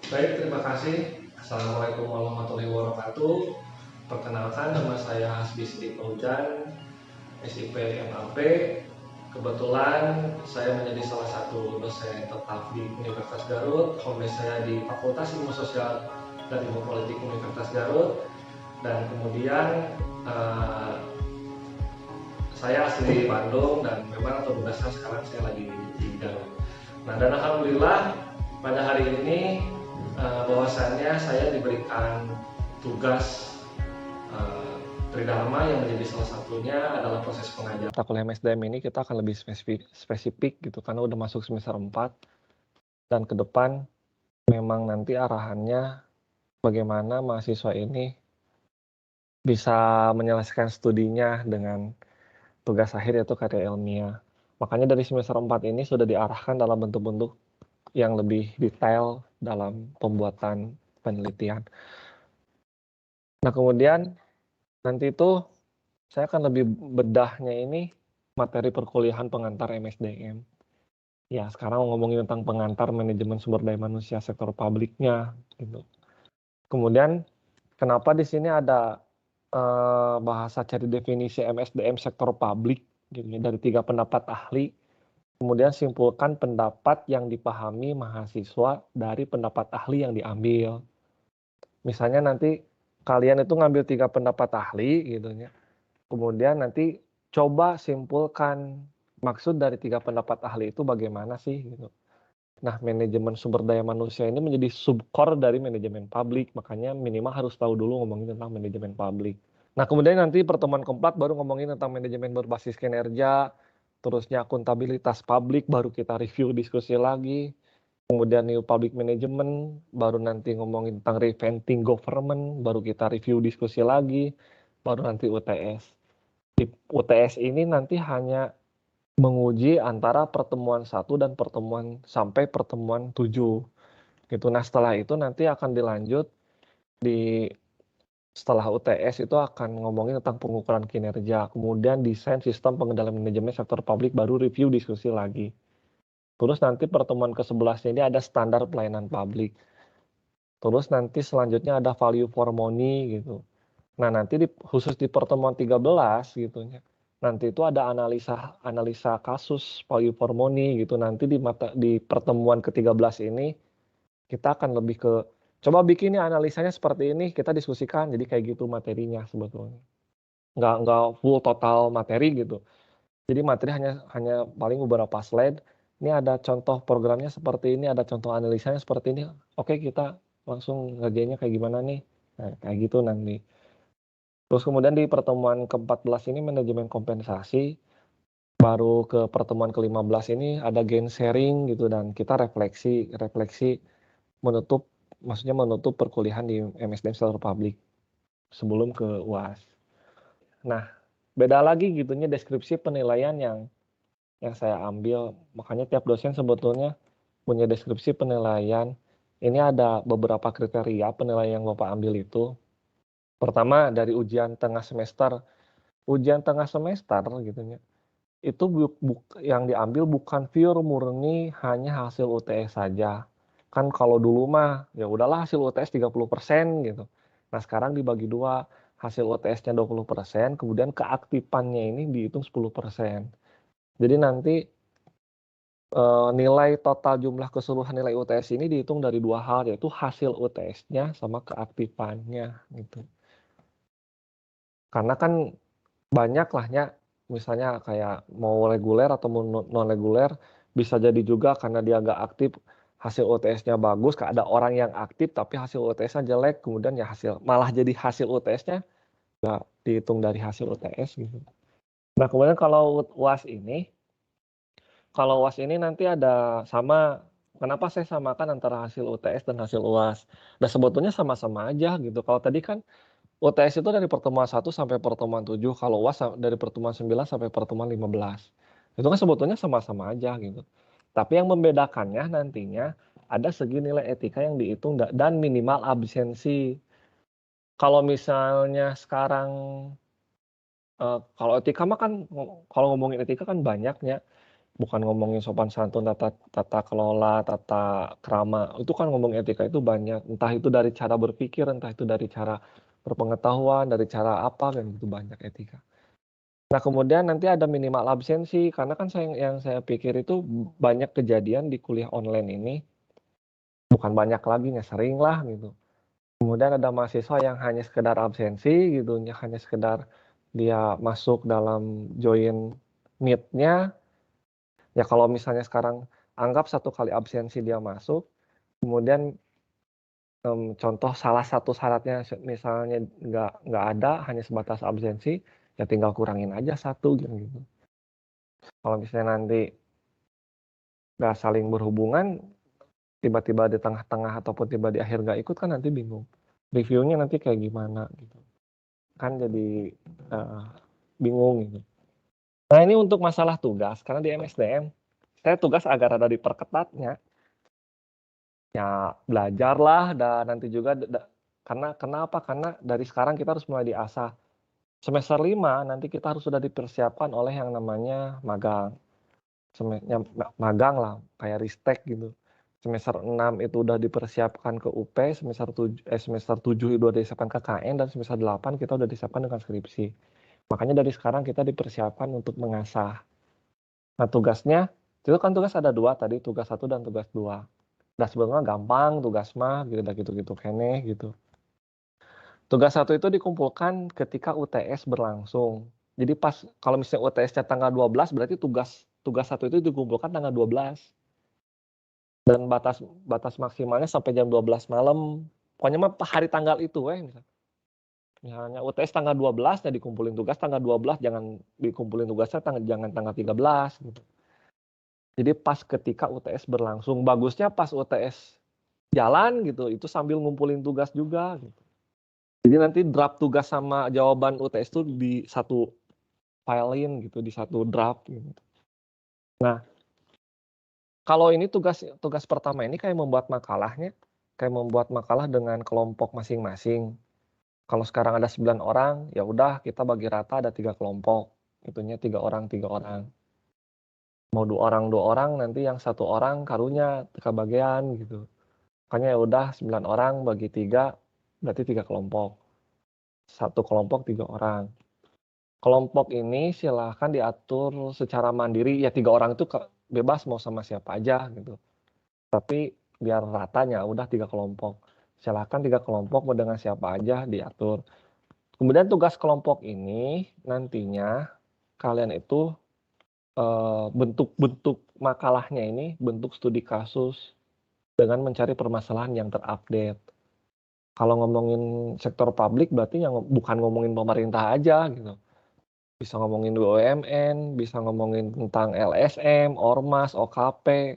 Baik, terima kasih. Assalamualaikum warahmatullahi wabarakatuh. Perkenalkan, nama saya Hasbi Siti Paujan, SIP MAP. Kebetulan saya menjadi salah satu dosen tetap di Universitas Garut. Home base saya di Fakultas Ilmu Sosial dan Ilmu Politik Universitas Garut. Dan kemudian saya asli Bandung dan memang tugasnya sekarang saya lagi di Garut. Nah, dan alhamdulillah pada hari ini bahwasannya saya diberikan tugas tridharma yang menjadi salah satunya adalah proses pengajaran. Mata kuliah MSDM ini kita akan lebih spesifik gitu karena udah masuk semester 4 dan ke depan memang nanti arahannya bagaimana mahasiswa ini bisa menyelesaikan studinya dengan tugas akhir yaitu karya ilmiah. Makanya dari semester 4 ini sudah diarahkan dalam bentuk-bentuk yang lebih detail dalam pembuatan penelitian. Nah, kemudian nanti itu saya akan lebih bedahnya ini materi perkuliahan pengantar MSDM. Ya, sekarang ngomongin tentang pengantar manajemen sumber daya manusia sektor publiknya gitu. Kemudian kenapa di sini ada bahasa cari definisi MSDM sektor publik gitu ya, dari 3 pendapat ahli. Kemudian simpulkan pendapat yang dipahami mahasiswa dari pendapat ahli yang diambil. Misalnya nanti kalian itu ngambil 3 pendapat ahli gitu ya. Kemudian nanti coba simpulkan maksud dari 3 pendapat ahli itu bagaimana sih gitu. Nah, manajemen sumber daya manusia ini menjadi subcore dari manajemen publik, makanya minimal harus tahu dulu ngomongin tentang manajemen publik. Nah, kemudian nanti pertemuan keempat baru ngomongin tentang manajemen berbasis kinerja, terusnya akuntabilitas publik, baru kita review diskusi lagi. Kemudian new public management, baru nanti ngomongin tentang revamping government, baru kita review diskusi lagi, baru nanti UTS. Di UTS ini nanti hanya menguji antara pertemuan 1 dan pertemuan sampai pertemuan 7 gitu. Nah, setelah itu nanti akan dilanjut setelah UTS itu akan ngomongin tentang pengukuran kinerja, kemudian desain sistem pengendalian manajemen sektor publik, baru review diskusi lagi. Terus nanti pertemuan ke-11 ini ada standar pelayanan publik. Terus nanti selanjutnya ada value for money gitu. Nah, nanti khusus di pertemuan 13 gitu ya. Nanti itu ada analisa kasus value for money gitu. Nanti di pertemuan ke-13 ini kita akan lebih ke coba bikin nih analisanya seperti ini, kita diskusikan. Jadi kayak gitu materinya sebetulnya. Nggak full total materi gitu. Jadi materi hanya paling beberapa slide. Ini ada contoh programnya seperti ini, ada contoh analisanya seperti ini. Oke, kita langsung ngerjainnya kayak gimana nih. Nah, kayak gitu nanti. Terus kemudian di pertemuan ke-14 ini manajemen kompensasi, baru ke pertemuan ke-15 ini ada gain sharing gitu dan kita refleksi maksudnya menutup perkuliahan di MSDM sektor publik sebelum ke UAS. Nah, beda lagi gitunya deskripsi penilaian yang saya ambil, makanya tiap dosen sebetulnya punya deskripsi penilaian. Ini ada beberapa kriteria penilaian yang Bapak ambil itu. Pertama dari ujian tengah semester gitu ya, itu yang diambil bukan pure murni hanya hasil UTS saja. Kan kalau dulu mah ya udahlah hasil UTS 30% gitu. Nah, sekarang dibagi 2, hasil UTS-nya 20%, kemudian keaktifannya ini dihitung 10%. Jadi nanti nilai total jumlah keseluruhan nilai UTS ini dihitung dari 2 hal, yaitu hasil UTS-nya sama keaktifannya gitu. Karena kan banyak lahnya, misalnya kayak mau reguler atau mau non reguler, bisa jadi juga karena dia nggak aktif, hasil UTS-nya bagus, ada orang yang aktif tapi hasil UTS-nya jelek, kemudian ya malah jadi hasil UTS-nya nggak dihitung dari hasil UTS gitu. Nah, kemudian kalau UAS ini nanti ada kenapa saya samakan antara hasil UTS dan hasil UAS? Nah, sebetulnya sama-sama aja gitu. Kalau tadi kan UTS itu dari pertemuan 1 sampai pertemuan 7, kalau UAS dari pertemuan 9 sampai pertemuan 15. Itu kan sebetulnya sama-sama aja gitu. Tapi yang membedakannya nantinya ada segi nilai etika yang dihitung dan minimal absensi. Kalau misalnya sekarang kalau etika mah kan kalau ngomongin etika kan banyaknya. bukan ngomongin sopan santun, tata kelola, tata krama. Itu kan ngomong etika itu banyak. Entah itu dari cara berpikir, entah itu dari cara berpengetahuan, dari cara apa, kan itu banyak etika. Nah, kemudian nanti ada minimal absensi, karena kan yang saya pikir itu banyak kejadian di kuliah online ini, bukan banyak lagi, ya sering lah gitu. Kemudian ada mahasiswa yang hanya sekedar absensi gitu, hanya sekedar dia masuk dalam join meet-nya. Ya kalau misalnya sekarang anggap 1 kali absensi dia masuk, kemudian contoh salah satu syaratnya misalnya nggak ada, hanya sebatas absensi, ya tinggal kurangin aja 1 gitu. Kalau misalnya nanti nggak saling berhubungan, tiba-tiba di tengah-tengah ataupun tiba di akhir nggak ikut, kan nanti bingung. Reviewnya nanti kayak gimana gitu. Kan jadi bingung gitu. Nah, ini untuk masalah tugas, karena di MSDM, saya tugas agak rada diperketatnya. Ya belajarlah, dan nanti juga karena kenapa? Karena dari sekarang kita harus mulai diasah. Semester 5 nanti kita harus sudah dipersiapkan oleh yang namanya magang. Magang lah, kayak ristek gitu. Semester 6 itu udah dipersiapkan ke UP, semester 7 itu udah disiapkan ke KN, dan semester 8 kita udah disiapkan dengan skripsi. Makanya dari sekarang kita dipersiapkan untuk mengasah. Nah, tugasnya, itu kan tugas ada 2 tadi, tugas 1 dan tugas 2. Nah, sebenarnya gampang tugas mah, gitu keneh gitu. Tugas 1 itu dikumpulkan ketika UTS berlangsung. Jadi pas kalau misalnya UTS-nya tanggal 12, berarti tugas 1 itu dikumpulkan tanggal 12. Dan batas maksimalnya sampai jam 12 malam. Pokoknya mah hari tanggal itu misalnya UTS tanggal 12, ya dikumpulin tugas tanggal 12, jangan dikumpulin tugasnya jangan tanggal 13 gitu. Jadi pas ketika UTS berlangsung, bagusnya pas UTS jalan gitu, itu sambil ngumpulin tugas juga gitu. Jadi nanti draft tugas sama jawaban UTS itu di satu filein gitu, di satu draft gitu. Nah, kalau ini tugas pertama ini kayak membuat makalahnya, kayak membuat makalah dengan kelompok masing-masing. Kalau sekarang ada 9 orang, ya udah kita bagi rata ada 3 kelompok. Itunya 3 orang, 3 orang. Mau 2 orang, nanti yang 1 orang karunya kebagian gitu. Makanya ya udah 9 orang bagi 3, berarti 3 kelompok. 1 kelompok 3 orang. Kelompok ini silahkan diatur secara mandiri, ya 3 orang itu bebas mau sama siapa aja gitu. Tapi biar ratanya udah 3 kelompok. Silahkan 3 kelompok mau dengan siapa aja diatur. Kemudian tugas kelompok ini nantinya kalian itu bentuk makalahnya ini bentuk studi kasus dengan mencari permasalahan yang terupdate. Kalau ngomongin sektor publik berarti yang bukan ngomongin pemerintah aja gitu. Bisa ngomongin BUMN, bisa ngomongin tentang LSM, Ormas, OKP,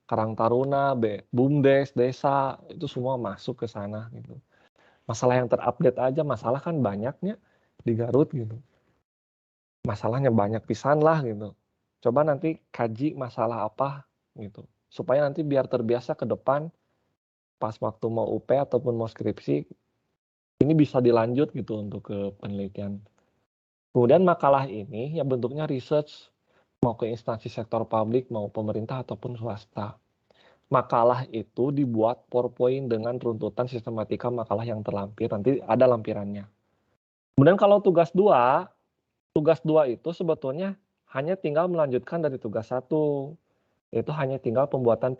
Karang Taruna, BUMDes, desa, itu semua masuk ke sana gitu. Masalah yang terupdate aja, masalah kan banyaknya di Garut gitu. Masalahnya banyak pisan lah gitu. Coba nanti kaji masalah apa gitu. Supaya nanti biar terbiasa ke depan pas waktu mau UP ataupun mau skripsi, ini bisa dilanjut gitu untuk ke penelitian. Kemudian makalah ini yang bentuknya research, mau ke instansi sektor publik, mau pemerintah ataupun swasta. Makalah itu dibuat PowerPoint dengan runtutan sistematika makalah yang terlampir, nanti ada lampirannya. Kemudian kalau tugas 2 itu sebetulnya hanya tinggal melanjutkan dari tugas 1, yaitu hanya tinggal pembuatan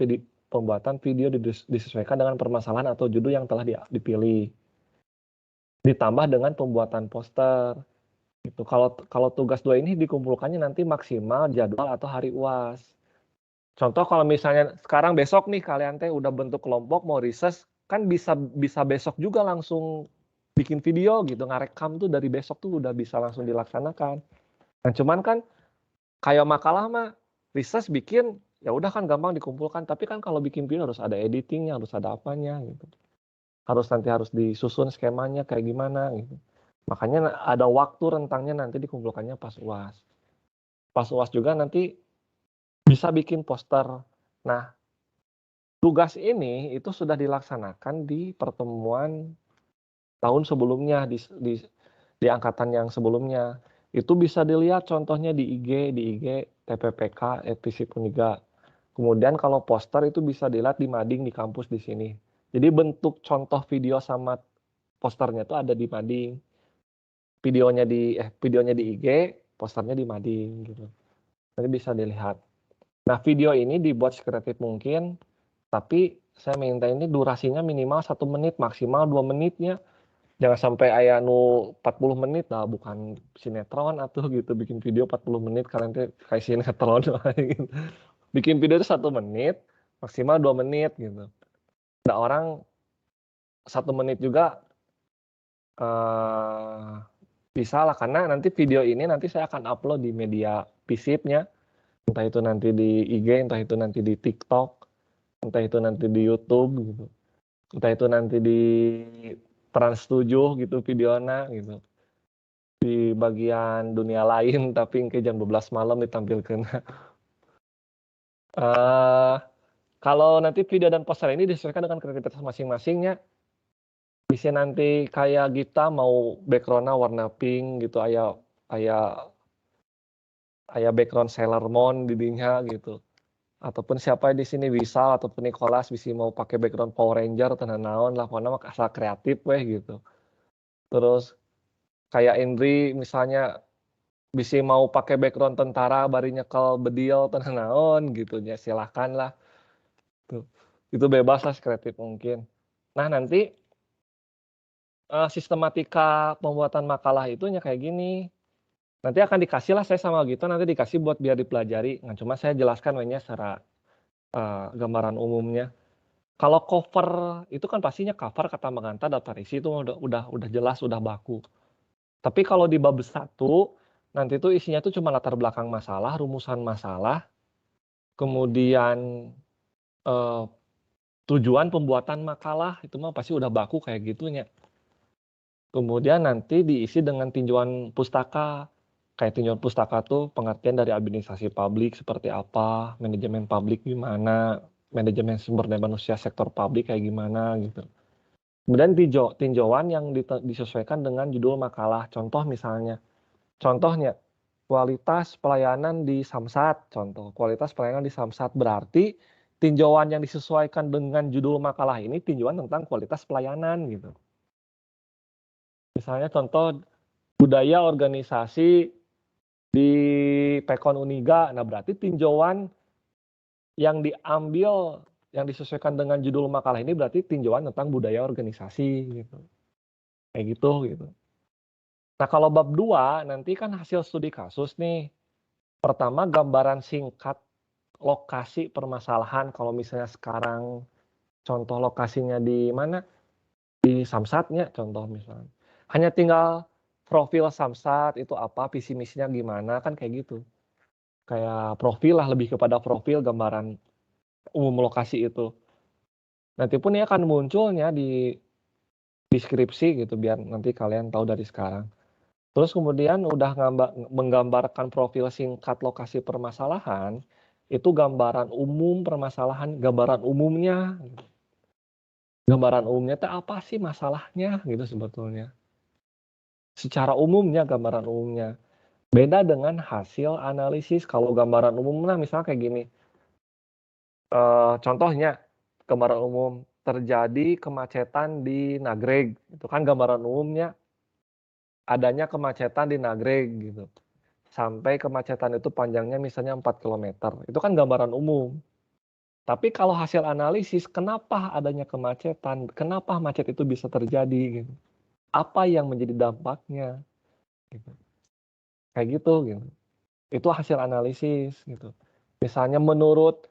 video disesuaikan dengan permasalahan atau judul yang telah dipilih. Ditambah dengan pembuatan poster. Gitu. Kalau tugas 2 ini dikumpulkannya nanti maksimal jadwal atau hari UAS. Contoh kalau misalnya sekarang besok nih kalian udah bentuk kelompok mau riset, kan bisa besok juga langsung bikin video gitu, ngarekam tuh dari besok tuh udah bisa langsung dilaksanakan. Nah, cuman kan kayak makalah mah riset bikin ya udah kan gampang dikumpulkan, tapi kan kalau bikin video harus ada editingnya, harus ada apanya gitu. Harus disusun skemanya kayak gimana gitu. Makanya ada waktu rentangnya nanti dikumpulkannya pas UAS. Pas UAS juga nanti bisa bikin poster. Nah, tugas ini itu sudah dilaksanakan di pertemuan tahun sebelumnya, di angkatan yang sebelumnya. Itu bisa dilihat contohnya di IG TPPK Visip Uniga. Kemudian kalau poster itu bisa dilihat di mading di kampus di sini. Jadi bentuk contoh video sama posternya itu ada di mading. Videonya di IG, posternya di mading gitu. Nanti bisa dilihat. Nah, video ini dibuat sekreatif mungkin, tapi saya minta ini durasinya minimal 1 menit, maksimal 2 menitnya. Jangan sampai aya nu 40 menit, nah bukan sinetron atuh gitu, bikin video 40 menit kalian teh kayak sinetron. Bikin video itu 1 menit, maksimal 2 menit gitu. Ada orang 1 menit juga bisa lah, karena nanti video ini nanti saya akan upload di media Visipnya, entah itu nanti di IG, entah itu nanti di TikTok, entah itu nanti di YouTube gitu, entah itu nanti di Trans7 gitu videona gitu. Di bagian dunia lain tapi ke jam 12 malam ditampilkan. Kalau nanti video dan poster ini disesuaikan dengan kreativitas masing-masingnya. Bisa nanti kayak kita mau background-nya warna pink gitu, aya background Sailor Moon di dinya gitu. Ataupun siapa di sini Wisal ataupun Nicholas bisa mau pakai background Power Ranger atau naon lah, pokoknya mah asal kreatif weh gitu. Terus kayak Indri misalnya bisa mau pakai background tentara bari nyekel bedil atau naon gitu ya, silahkan lah. Tuh. Itu bebas lah, kreatif mungkin. Nah, nanti sistematika pembuatan makalah itu kayak gini. Nanti akan dikasih lah saya sama Gito, nanti dikasih buat biar dipelajari. Nah, cuma saya jelaskan mainnya secara gambaran umumnya. Kalau cover itu kan pastinya cover, kata mengantar, daftar isi itu udah jelas, udah baku. Tapi kalau di bab 1 nanti tuh isinya tuh cuma latar belakang masalah, rumusan masalah, kemudian tujuan pembuatan makalah, itu mah pasti udah baku kayak gitunya. Kemudian nanti diisi dengan tinjauan pustaka. Kayak tinjauan pustaka tuh pengertian dari administrasi publik seperti apa, manajemen publik gimana, manajemen sumber daya manusia sektor publik kayak gimana gitu. Kemudian tinjauan yang disesuaikan dengan judul makalah. Contohnya, kualitas pelayanan di Samsat. Contoh, kualitas pelayanan di Samsat berarti tinjauan yang disesuaikan dengan judul makalah ini tinjauan tentang kualitas pelayanan gitu. Misalnya contoh budaya organisasi di Pekon Uniga, nah berarti tinjauan yang diambil yang disesuaikan dengan judul makalah ini berarti tinjauan tentang budaya organisasi gitu. Kayak gitu. Nah, kalau bab 2 nanti kan hasil studi kasus nih. Pertama, gambaran singkat lokasi permasalahan. Kalau misalnya sekarang contoh lokasinya di mana? Di Samsatnya contoh misalnya. Hanya tinggal profil Samsat itu apa, visi misinya gimana, kan kayak gitu. Kayak profil lah, lebih kepada profil gambaran umum lokasi itu. Nanti pun ini akan munculnya di deskripsi gitu, biar nanti kalian tahu dari sekarang. Terus kemudian udah menggambarkan profil singkat lokasi permasalahan, itu gambaran umum permasalahan, gambaran umumnya. Gambaran umumnya itu apa sih masalahnya gitu sebetulnya. Secara umumnya, gambaran umumnya. Beda dengan hasil analisis. Kalau gambaran umumnya misalnya kayak gini. Contohnya, gambaran umum terjadi kemacetan di Nagreg. Itu kan gambaran umumnya. Adanya kemacetan di Nagreg gitu. Sampai kemacetan itu panjangnya misalnya 4 km. Itu kan gambaran umum. Tapi kalau hasil analisis, kenapa adanya kemacetan? Kenapa macet itu bisa terjadi? Gitu. Apa yang menjadi dampaknya? Gitu. Kayak gitu. Itu hasil analisis. Gitu. Misalnya menurut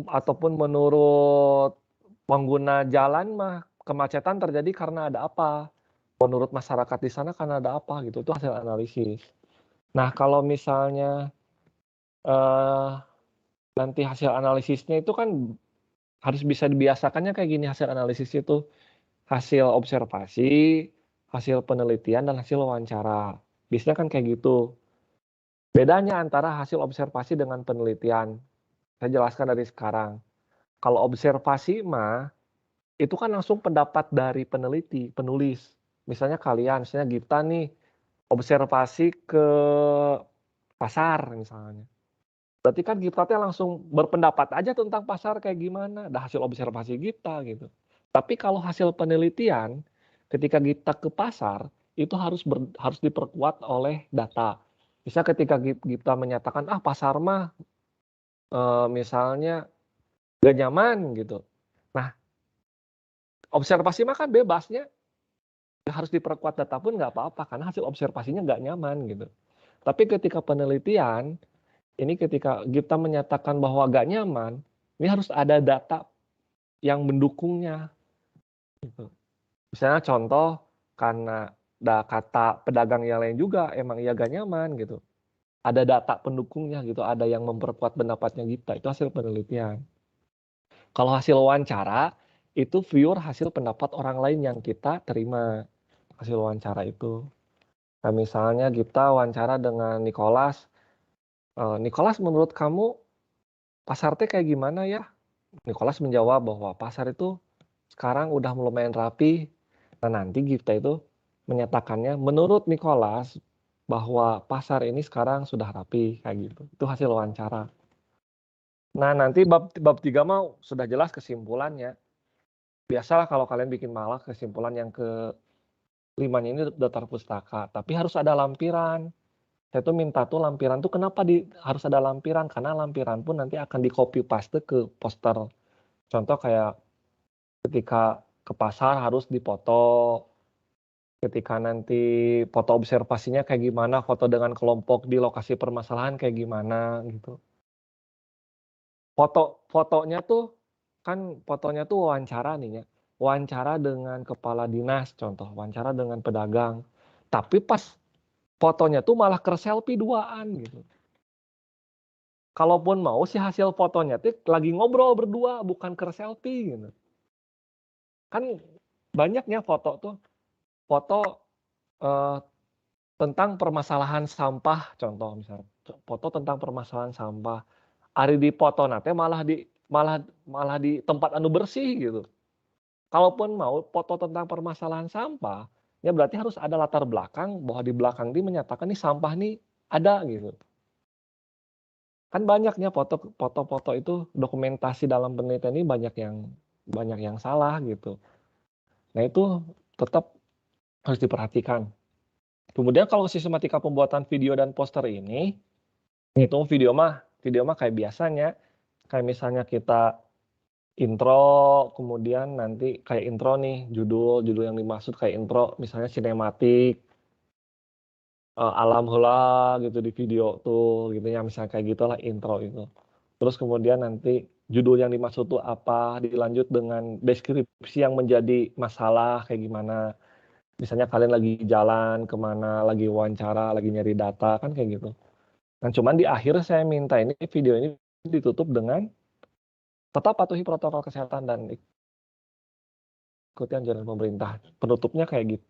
ataupun menurut pengguna jalan mah kemacetan terjadi karena ada apa? Menurut masyarakat di sana karena ada apa gitu. Itu hasil analisis. Nah, kalau misalnya nanti hasil analisisnya itu kan harus bisa dibiasakannya kayak gini, hasil analisis itu hasil observasi, hasil penelitian, dan hasil wawancara. Biasanya kan kayak gitu. Bedanya antara hasil observasi dengan penelitian, saya jelaskan dari sekarang. Kalau observasi mah, itu kan langsung pendapat dari peneliti, penulis. Misalnya kalian, misalnya Gita nih, observasi ke pasar misalnya. Berarti kan kita teh langsung berpendapat aja tentang pasar kayak gimana, dah hasil observasi kita gitu. Tapi kalau hasil penelitian, ketika kita ke pasar, itu harus diperkuat oleh data. Bisa ketika kita menyatakan, ah pasar mah misalnya gak nyaman gitu. Nah, observasi mah kan bebasnya, harus diperkuat data pun nggak apa-apa, karena hasil observasinya nggak nyaman gitu. Tapi ketika penelitian, ini ketika kita menyatakan bahwa gak nyaman, ini harus ada data yang mendukungnya. Gitu. Misalnya contoh, karena kata pedagang yang lain juga emang ia gak nyaman gitu. Ada data pendukungnya gitu, ada yang memperkuat pendapatnya kita, itu hasil penelitian. Kalau hasil wawancara, itu pure hasil pendapat orang lain yang kita terima, hasil wawancara itu. Nah, misalnya kita wawancara dengan Nicholas, Nicholas menurut kamu pasar teh kayak gimana ya? Nicholas menjawab bahwa pasar itu sekarang udah lumayan rapi. Nah, nanti kita itu menyatakannya menurut Nicholas bahwa pasar ini sekarang sudah rapi kayak gitu. Itu hasil wawancara. Nah, nanti bab 3 mah sudah jelas kesimpulannya. Biasalah kalau kalian bikin malah kesimpulan yang ke 5-nya ini daftar pustaka, tapi harus ada lampiran. Saya tuh minta tuh lampiran tuh kenapa harus ada lampiran? Karena lampiran pun nanti akan di copy paste ke poster. Contoh kayak ketika ke pasar harus dipoto, ketika nanti foto observasinya kayak gimana, foto dengan kelompok di lokasi permasalahan kayak gimana gitu. Fotonya tuh kan fotonya tuh wawancara nih ya. Wawancara dengan kepala dinas contoh, wawancara dengan pedagang. Tapi pas fotonya tuh malah ke selfie duaan gitu. Kalaupun mau si hasil fotonya tuh lagi ngobrol berdua bukan ke selfie gitu. Kan banyaknya foto tuh foto tentang permasalahan sampah contoh misalnya foto tentang permasalahan sampah ari di foto nate malah di tempat anu bersih gitu. Kalaupun mau foto tentang permasalahan sampah ya berarti harus ada latar belakang bahwa di belakang dia menyatakan nih sampah nih ada gitu. Kan banyaknya foto-foto itu dokumentasi dalam penelitian ini banyak yang salah gitu. Nah itu tetap harus diperhatikan. Kemudian kalau sistematika pembuatan video dan poster ini, itu video mah kayak biasanya, kayak misalnya kita intro, kemudian nanti kayak intro nih, judul yang dimaksud kayak intro, misalnya sinematik, alam heula gitu di video tuh, gitu ya, misalnya kayak gitulah intro itu. Terus kemudian nanti judul yang dimaksud tuh apa, dilanjut dengan deskripsi yang menjadi masalah kayak gimana. Misalnya kalian lagi jalan kemana, lagi wawancara, lagi nyari data, kan kayak gitu. Nah, cuman di akhir saya minta ini video ini ditutup dengan tetap patuhi protokol kesehatan dan ikuti anjuran pemerintah. Penutupnya kayak gitu.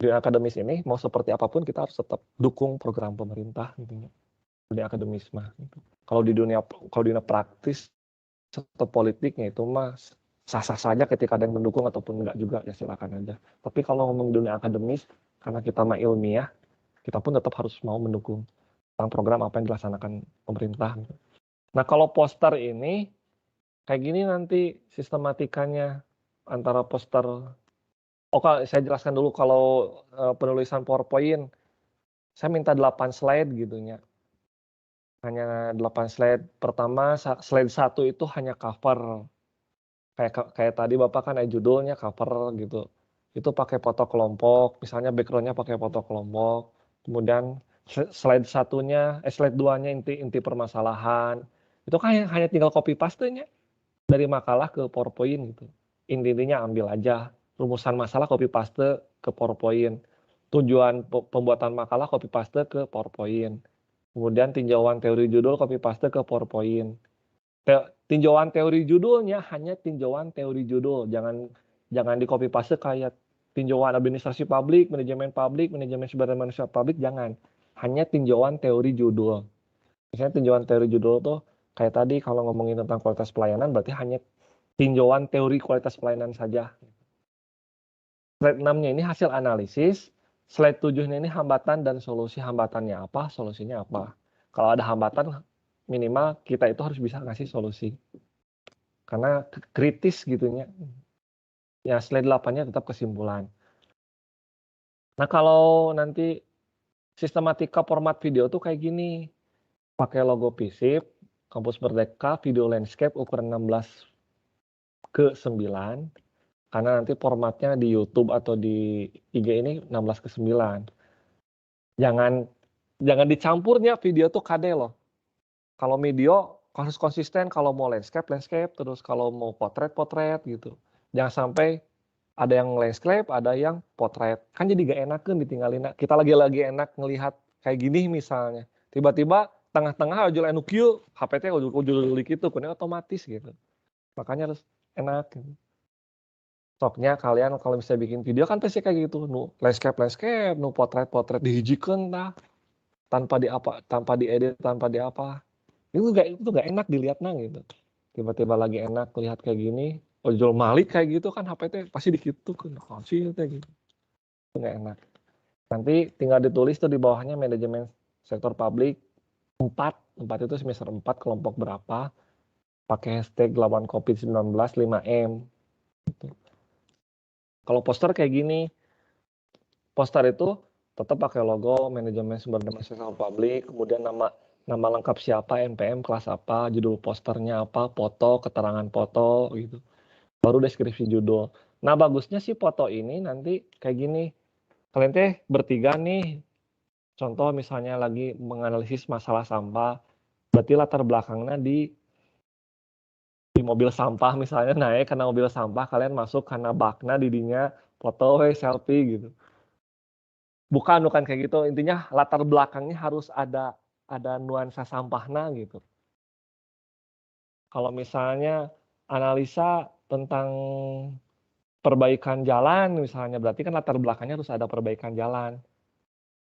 Di akademis ini mau seperti apapun kita harus tetap dukung program pemerintah gitu. Di akademis mah. Gitu. Kalau di dunia praktis atau politiknya itu mah sah-sah saja ketika ada yang mendukung ataupun enggak juga ya silakan aja. Tapi kalau ngomong dunia akademis karena kita mah ilmiah, kita pun tetap harus mau mendukung tentang program apa yang dilaksanakan pemerintah. Nah, kalau poster ini kayak gini nanti sistematikanya antara poster. Saya jelaskan dulu kalau penulisan PowerPoint. Saya minta 8 slide gitu ya. Hanya 8 slide. Pertama, slide 1 itu hanya cover. Kayak tadi Bapak kan ada judulnya cover gitu. Itu pakai foto kelompok, misalnya background-nya pakai foto kelompok. Kemudian slide 2-nya inti permasalahan. Itu kan hanya tinggal copy paste-nya dari makalah ke PowerPoint gitu. Intinya ambil aja rumusan masalah copy paste ke PowerPoint. Tujuan pembuatan makalah copy paste ke PowerPoint. Kemudian tinjauan teori judul copy paste ke PowerPoint. Tinjauan teori judulnya hanya tinjauan teori judul, jangan di copy paste kayak tinjauan administrasi publik, manajemen sumber daya manusia publik, jangan. Hanya tinjauan teori judul. Misalnya tinjauan teori judul tuh kayak tadi kalau ngomongin tentang kualitas pelayanan berarti hanya tinjauan teori kualitas pelayanan saja. Slide 6-nya ini hasil analisis slide 7-nya ini hambatan dan solusi. Hambatannya apa, solusinya apa. Kalau ada hambatan, minimal kita itu harus bisa ngasih solusi. Karena kritis gitunya. Ya, slide 8-nya tetap kesimpulan. Nah, kalau nanti sistematika format video tuh kayak gini. Pakai logo PISIP, Kampus Merdeka, video landscape ukuran 16:9. Karena nanti formatnya di YouTube atau di IG ini 16:9. Jangan dicampurnya video tuh KD loh. Kalau video harus konsisten, kalau mau landscape, terus kalau mau potret gitu. Jangan sampai ada yang landscape, ada yang potret. Kan jadi gak enakan ditinggalin. Kita lagi enak ngelihat kayak gini misalnya. Tiba-tiba tengah-tengah ujul anu kieu, HPT ujul gitu, kuning otomatis gitu. Makanya harus enak gitu. Soknya kalian kalau bisa bikin video kan pasti kayak gitu, nu landscape, nu potret dihijikeun tah. Tanpa diedit, tanpa di apa. Itu gak enak dilihatna gitu. Tiba-tiba lagi enak lihat kayak gini, ojol malik kayak gitu kan HPT pasti dikitukeun sih kayak gitu. Itu gak enak. Nanti tinggal ditulis tuh di bawahnya manajemen sektor publik 4 itu semester 4 kelompok berapa. Pakai hashtag lawan COVID-19 5M. Gitu. Kalau poster kayak gini, poster itu tetap pakai logo manajemen sumber daya sektor publik, kemudian nama lengkap siapa, NPM kelas apa, judul posternya apa, foto, keterangan foto gitu. Baru deskripsi judul. Nah, bagusnya sih foto ini nanti kayak gini. Kalian teh bertiga nih. Contoh misalnya lagi menganalisis masalah sampah, berarti latar belakangnya di mobil sampah misalnya naik karena mobil sampah, kalian masuk karena bakna didinya foto selfie gitu. Bukan kayak gitu. Intinya latar belakangnya harus ada nuansa sampahnya gitu. Kalau misalnya analisa tentang perbaikan jalan misalnya, berarti kan latar belakangnya harus ada perbaikan jalan.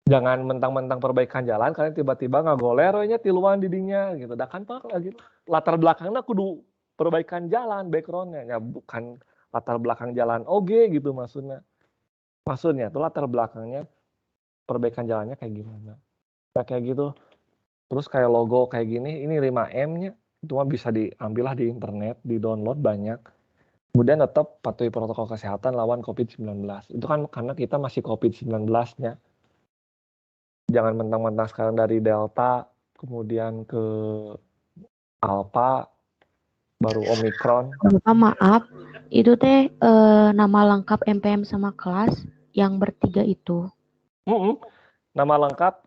Jangan mentang-mentang perbaikan jalan, kalian tiba-tiba ngagoler nya tiluan didinya gitu. Dah kan Pak lagi latar belakangnya kudu perbaikan jalan backgroundnya, ya bukan latar belakang jalan oge gitu maksudnya. Maksudnya tuh latar belakangnya perbaikan jalannya kayak gimana. Nah, kayak gitu. Terus kayak logo kayak gini, ini 5M-nya. Itu mah bisa diambil lah di internet, di-download banyak. Kemudian tetap patuhi protokol kesehatan lawan COVID-19. Itu kan karena kita masih COVID-19-nya. Jangan mentang-mentang sekarang dari Delta, kemudian ke Alpha, baru Omicron. Bapak maaf, itu teh nama lengkap MPM sama kelas yang bertiga itu. Nama lengkap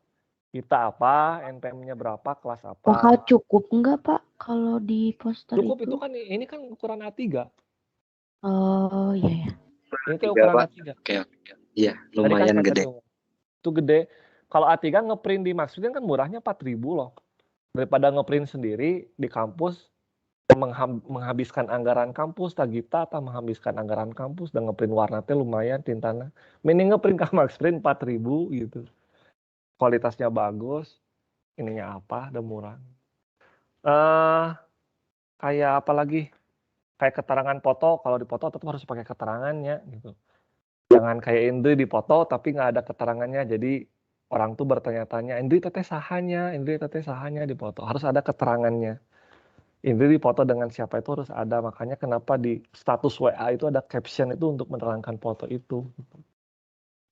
kita apa, NPM-nya berapa, kelas apa. Bakal cukup enggak Pak kalau di poster Cukup itu itu? kan ini kan ukuran A3. Oh iya ya. Ini tuh ukuran A3. Oke. Iya, lumayan kan gede. Itu gede. Kalau A3 ngeprint di Maxprint kan murahnya 4.000 loh. Daripada ngeprint sendiri di kampus, menghabiskan anggaran kampus, Tagita atau menghabiskan anggaran kampus dan ngeprint warna teh lumayan tintana. Mending ngeprint ke Maxprint 4.000 gitu. Kualitasnya bagus, ininya apa, dan murah. Kayak apa lagi? Kayak keterangan foto, kalau di foto tetap harus pakai keterangannya gitu. Jangan kayak Indri di foto tapi nggak ada keterangannya, jadi orang tuh bertanya-tanya, Indri teteh sahanya di foto, harus ada keterangannya. Indri di foto dengan siapa itu harus ada, makanya kenapa di status WA itu ada caption itu untuk menerangkan foto itu.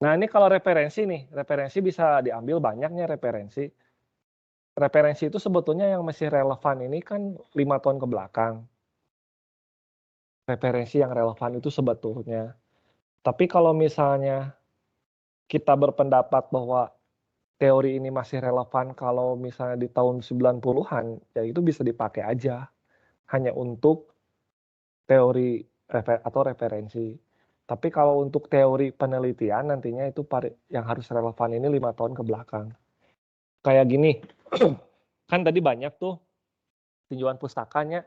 Nah ini kalau referensi nih, referensi bisa diambil banyaknya referensi. Referensi itu sebetulnya yang masih relevan ini kan 5 tahun ke belakang. Referensi yang relevan itu sebetulnya. Tapi kalau misalnya kita berpendapat bahwa teori ini masih relevan kalau misalnya di tahun 90-an, ya itu bisa dipakai aja. Hanya untuk teori atau referensi. Tapi kalau untuk teori penelitian nantinya itu yang harus relevan ini 5 tahun ke belakang. Kayak gini, kan tadi banyak tuh tinjauan pustakanya,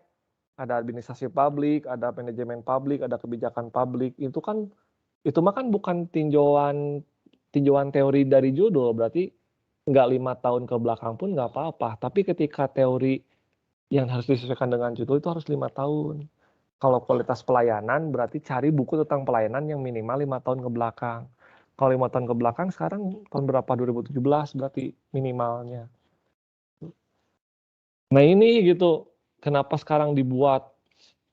ada administrasi publik, ada manajemen publik, ada kebijakan publik. Itu mah kan bukan tinjauan teori dari judul, berarti nggak 5 tahun ke belakang pun nggak apa-apa. Tapi ketika teori yang harus disesuaikan dengan judul itu harus 5 tahun. Kalau kualitas pelayanan berarti cari buku tentang pelayanan yang minimal 5 tahun ke belakang. Kalau 5 tahun ke belakang sekarang tahun berapa? 2017 berarti minimalnya. Nah ini gitu, kenapa sekarang dibuat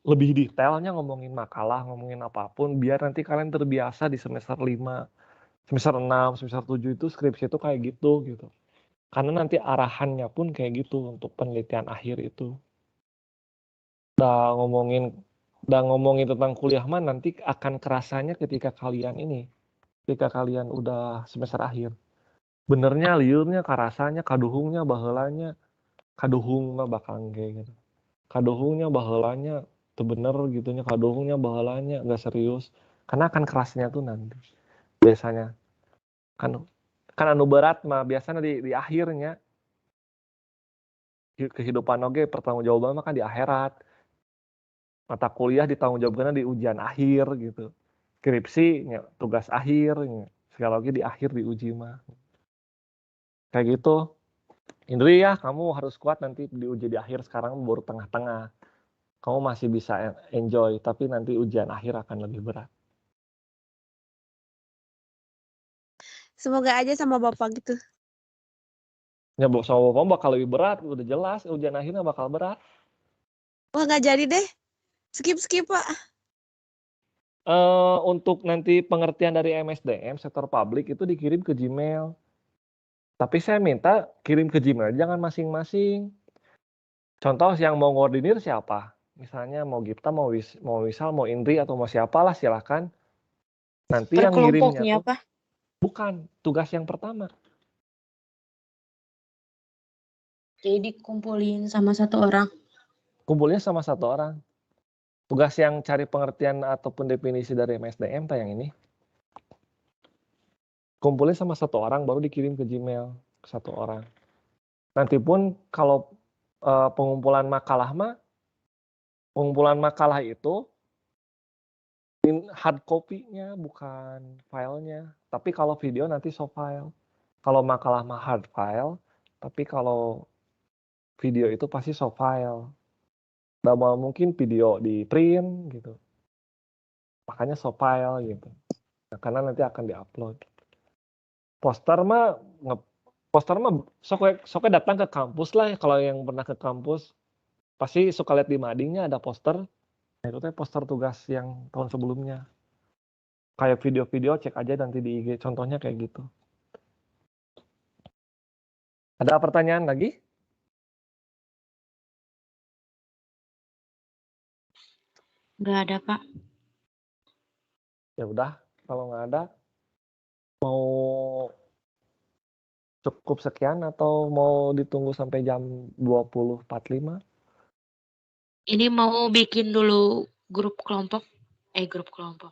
lebih detailnya ngomongin makalah, ngomongin apapun, biar nanti kalian terbiasa di semester 5, semester 6, semester 7 itu skripsi itu kayak gitu. Karena nanti arahannya pun kayak gitu untuk penelitian akhir itu. Udah ngomongin tentang kuliah mah nanti akan kerasanya ketika kalian udah semester akhir. Benernya, liurnya, karasanya, kaduhungnya, baheulanya, kaduhung mah bakal kayak gitu. Kaduhungnya, baheulanya teu bener gitunya, kaduhungnya, baheulanya nggak serius. Karena akan kerasnya tuh nanti biasanya. Kan anu berat mah biasanya di akhirnya. Kehidupan oge pertanggungjawaban mah kan di akhirat. Mata kuliah ditanggungjawabkeunna di ujian akhir gitu. Skripsi nya tugas akhir nya. Segala lagi di akhir diuji mah. Kayak gitu. Indri ya, kamu harus kuat nanti diuji di akhir, sekarang baru tengah-tengah. Kamu masih bisa enjoy, tapi nanti ujian akhir akan lebih berat. Semoga aja sama Bapak gitu. Ya, sama kamu bakal lebih berat, udah jelas ujian akhirnya bakal berat. Wah, nggak jadi deh. Skip, Pak. Untuk nanti pengertian dari MSDM, sektor publik itu dikirim ke Gmail. Tapi saya minta kirim ke Gmail, jangan masing-masing. Contoh yang mau ngordinir siapa? Misalnya mau Gipta, mau Wisal, mau Indri, atau mau siapalah silahkan. Nanti Per yang ngirimnya kelompoknya tuh apa? bukan tugas yang pertama. Jadi dikumpulin sama satu orang. Kumpulnya sama satu orang. Tugas yang cari pengertian ataupun definisi dari MSDM yang ini. Kumpulin sama satu orang baru dikirim ke Gmail ke satu orang. Nanti pun kalau pengumpulan makalah itu hard copy-nya bukan filenya. Tapi kalau video nanti soft file. Kalau makalah mah hard file, tapi kalau video itu pasti soft file. Nggak mau mungkin video di print gitu. Makanya soft file gitu. Nah, karena nanti akan diupload. Poster mah sok datang ke kampus lah ya. Kalau yang pernah ke kampus pasti suka lihat di madingnya ada poster. Nah, itu poster tugas yang tahun sebelumnya. Kayak video-video cek aja nanti di IG. Contohnya kayak gitu. Ada pertanyaan lagi? Nggak ada, Pak. Ya udah, kalau nggak ada, mau cukup sekian atau mau ditunggu sampai jam 20.45? Ini mau bikin dulu grup kelompok. Grup kelompok.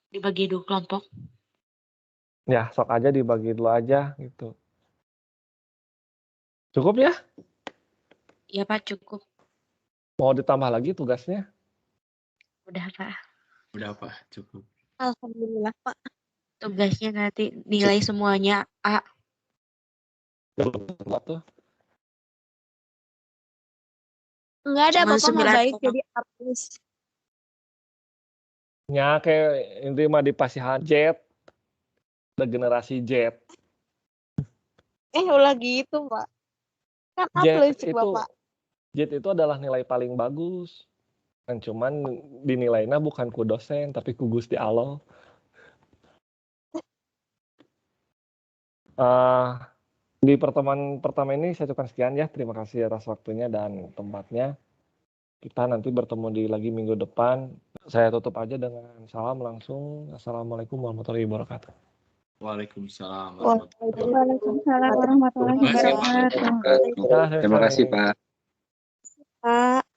Dibagi dulu kelompok. Ya, sok aja dibagi dulu aja gitu. Cukup ya? Iya, Pak, cukup. Mau ditambah lagi tugasnya? Udah, Pak. Udah Pak, cukup. Alhamdulillah, Pak. Tugasnya nanti nilai semuanya A. Tuh. Enggak ada, Cuman Bapak mah 9 baik koma. jadi artis. Ya, kayak ini mah dipasihan jet. Udah generasi jet. Ulah gitu, Pak. Kan Jet apleuk itu, Bapak. jet itu adalah nilai paling bagus. Dan cuman dinilainya bukan ku dosen, tapi ku Gusti Allah. Di pertemuan pertama ini saya cukupkan sekian ya. Terima kasih atas waktunya dan tempatnya. Kita nanti bertemu lagi minggu depan. Saya tutup aja dengan salam langsung. Assalamualaikum warahmatullahi wabarakatuh. Waalaikumsalam Waalaikumsalam warahmatullahi Terima kasih, Pak. wabarakatuh. Ya, Terima kasih Pak. Pak.